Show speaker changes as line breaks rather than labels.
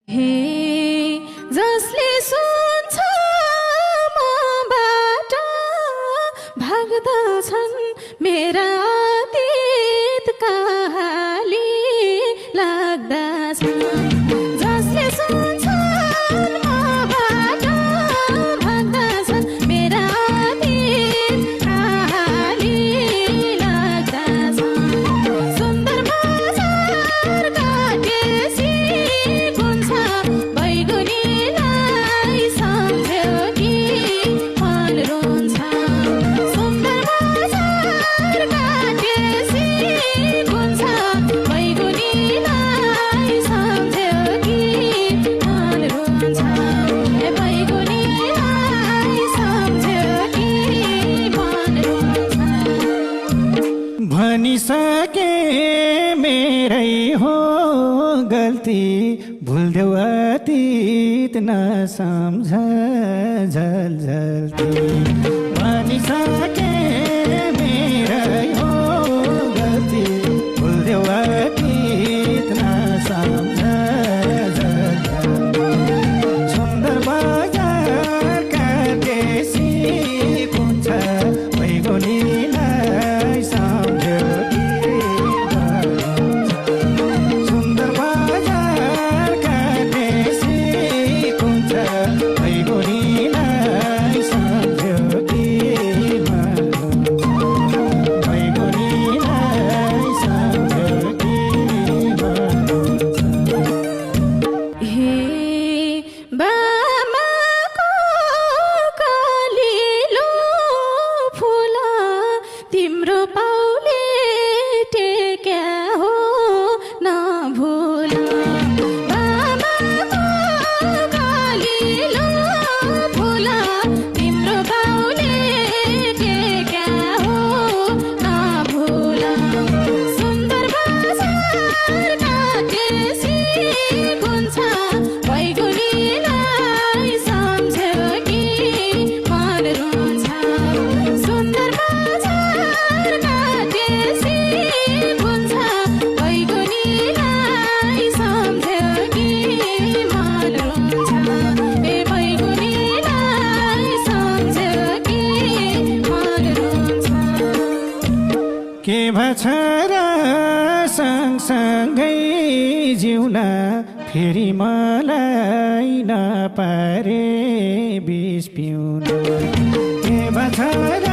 हे जसले सुन्छ मबाट भाग्दछन् मेरा अतीतका हाली लाग्दछन्। जसले सुन्छ मबाट भाग्दछन् मेरा अतीतका हाली लाग्दछन्। सुन्दर बजार काटेसी कुन्छ बैगुनीलाई सम्झ्यो कि मन रुन्छ। सुन्दर बजार काटेसी कुन्छ बैगुनीलाई सम्झ्यो कि मन रुन्छ। बैगुनीलाई सम्झ्यो कि मन रुन्छ।
भनिसके मेरै हो गल्ती भुल्देऊ अतीत नसम्झ झलझल्ती। भनिसके मेरै हो गल्ती भुल्देऊ अतीत नसम्झ झलझल्ती। सुन्दर बजार काटेसी कुन्छ बैगुनीलाई सम्झ्यो कि मन रुन्छ। सुन्दर बजार काटेसी कुन्छ बैगुनीलाई सम्झ्यो कि मन रुन्छ। बैगुनीलाई सम्झ्यो कि मन रुन्छ।
हे बामाको कलिलो फुल तिम्रो पाउले टेक्या हो नभुल। बामाको कलिलो फुल तिम्रो पाउले टेक्या हो नभुल। सुन्दर बजार काटेसी कुन्छ बैगुनीलाई सम्झ्यो कि मन रुन्छ। सुन्दर बजार काटेसी कुन्छ बैगुनीलाई सम्झ्यो कि मन रुन्छ। बैगुनीलाई सम्झ्यो कि मन रुन्छ।
के भछ र सँगसँगै जिउला फेरि मलाई नपारे बिस पिउन। के भछ र